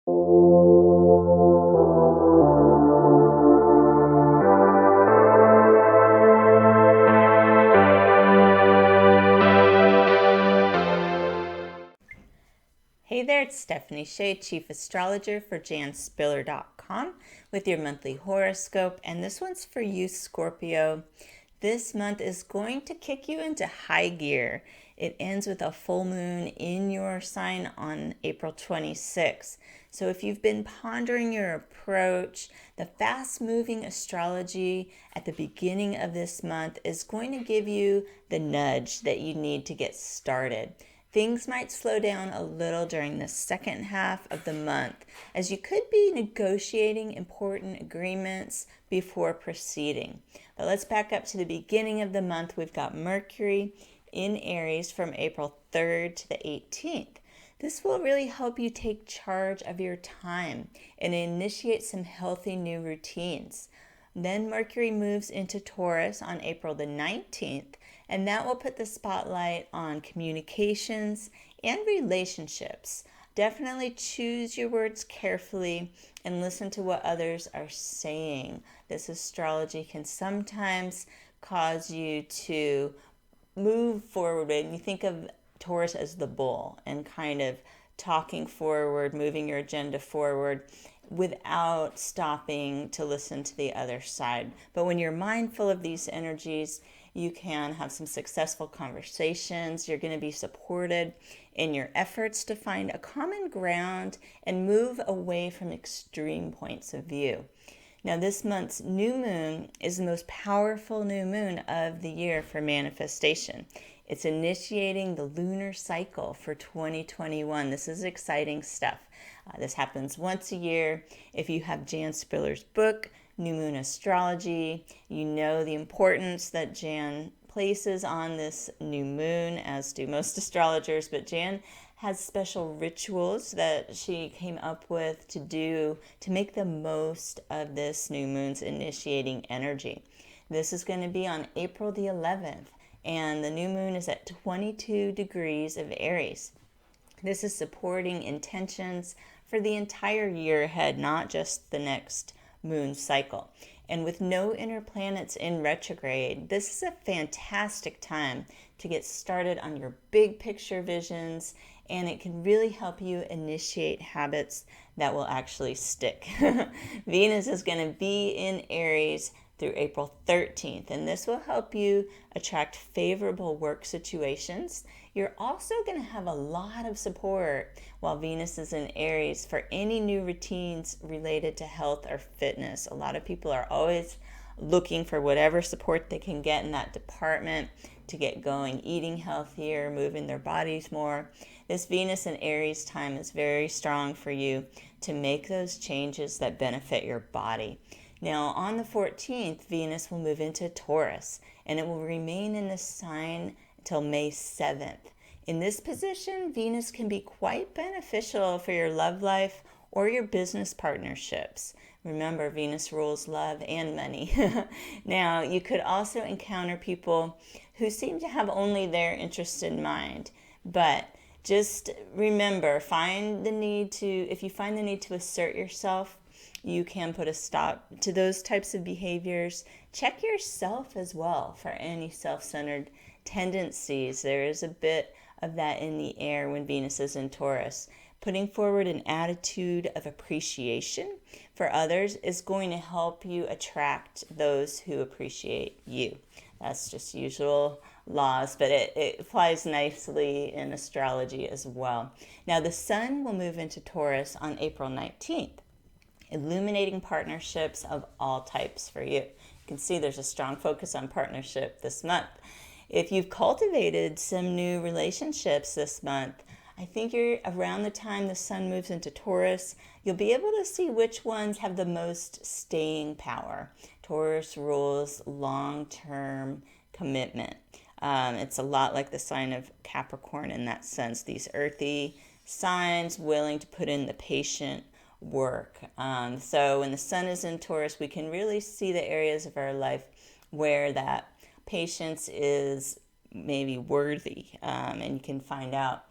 Hey there, it's Stephanie Shea, Chief Astrologer for janspiller.com with your monthly horoscope, and this one's for you, Scorpio. This month is going to kick you into high gear. It ends with a full moon in your sign on April 26th. So if you've been pondering your approach, the fast-moving astrology at the beginning of this month is going to give you the nudge that you need to get started. Things might slow down a little during the second half of the month, as you could be negotiating important agreements before proceeding. But let's back up to the beginning of the month. We've got Mercury in Aries from April 3rd to the 18th. This will really help you take charge of your time and initiate some healthy new routines. Then Mercury moves into Taurus on April the 19th, and that will put the spotlight on communications and relationships. Definitely choose your words carefully and listen to what others are saying. This astrology can sometimes cause you to move forward. And you think of Taurus as the bull and kind of talking forward, moving your agenda forward without stopping to listen to the other side. But when you're mindful of these energies, you can have some successful conversations. You're going to be supported in your efforts to find a common ground and move away from extreme points of view. Now, this month's new moon is the most powerful new moon of the year for manifestation. It's initiating the lunar cycle for 2021. This is exciting stuff. This happens once a year. If you have Jan Spiller's book, New Moon Astrology, you know the importance that Jan places on this new moon, as do most astrologers, but Jan has special rituals that she came up with to do to make the most of this new moon's initiating energy. This is going to be on April the 11th, and the new moon is at 22 degrees of Aries. This is supporting intentions for the entire year ahead, not just the next moon cycle. And with no inner planets in retrograde, this is a fantastic time to get started on your big picture visions, and it can really help you initiate habits that will actually stick. Venus is going to be in Aries through April 13th, and this will help you attract favorable work situations. You're also going to have a lot of support while Venus is in Aries for any new routines related to health or fitness. A lot of people are always looking for whatever support they can get in that department to get going, eating healthier, moving their bodies more. This Venus in Aries time is very strong for you to make those changes that benefit your body. Now, on the 14th, Venus will move into Taurus, and it will remain in this sign until May 7th. In this position, Venus can be quite beneficial for your love life or your business partnerships. Remember, Venus rules love and money. Now, you could also encounter people who seem to have only their interest in mind, but just remember, if you find the need to assert yourself, you can put a stop to those types of behaviors. Check yourself as well for any self-centered tendencies. There is a bit of that in the air when Venus is in Taurus. Putting forward an attitude of appreciation for others is going to help you attract those who appreciate you. That's just usual laws, but it applies nicely in astrology as well. Now, the sun will move into Taurus on April 19th. Illuminating partnerships of all types for you. You can see there's a strong focus on partnership this month. If you've cultivated some new relationships this month, I think you're around the time the sun moves into Taurus, you'll be able to see which ones have the most staying power. Taurus rules long-term commitment. It's a lot like the sign of Capricorn in that sense. These earthy signs willing to put in the patient work. So when the sun is in Taurus, we can really see the areas of our life where that patience is maybe worthy, and you can find out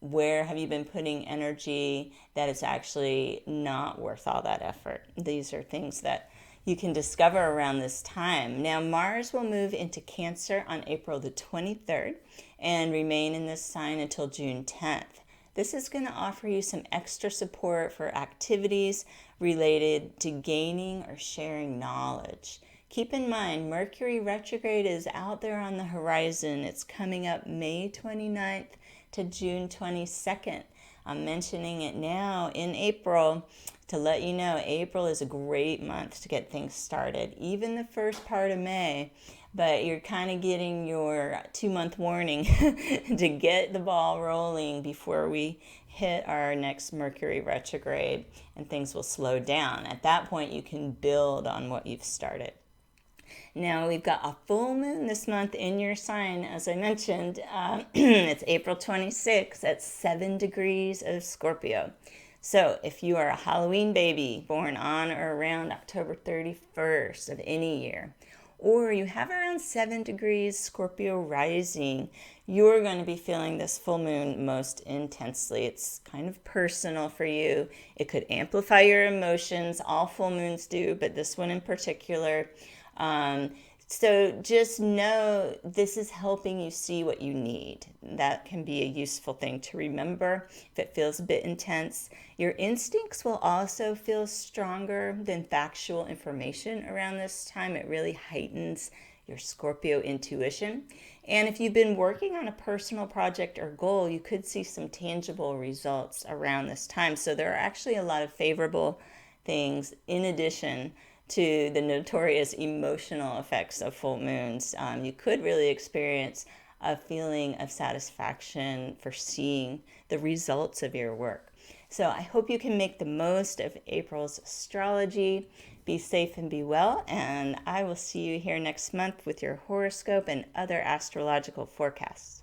Where have you been putting energy that is actually not worth all that effort? These are things that you can discover around this time. Now, Mars will move into Cancer on April the 23rd and remain in this sign until June 10th. This is going to offer you some extra support for activities related to gaining or sharing knowledge. Keep in mind, Mercury retrograde is out there on the horizon. It's coming up May 29th to June 22nd. I'm mentioning it now in April to let you know April is a great month to get things started, even the first part of May. But you're kind of getting your 2-month warning to get the ball rolling before we hit our next Mercury retrograde, and things will slow down. At that point, you can build on what you've started. Now, we've got a full moon this month in your sign, as I mentioned. It's April 26th at 7 degrees of Scorpio. So if you are a Halloween baby born on or around October 31st of any year, or you have around 7 degrees Scorpio rising, you're going to be feeling this full moon most intensely. It's kind of personal for you. It could amplify your emotions. All full moons do, but this one in particular. So just know this is helping you see what you need. That can be a useful thing to remember if it feels a bit intense. Your instincts will also feel stronger than factual information around this time. It really heightens your Scorpio intuition. And if you've been working on a personal project or goal, you could see some tangible results around this time. So there are actually a lot of favorable things in addition to the notorious emotional effects of full moons. You could really experience a feeling of satisfaction for seeing the results of your work. So I hope you can make the most of April's astrology. Be safe and be well, and I will see you here next month with your horoscope and other astrological forecasts.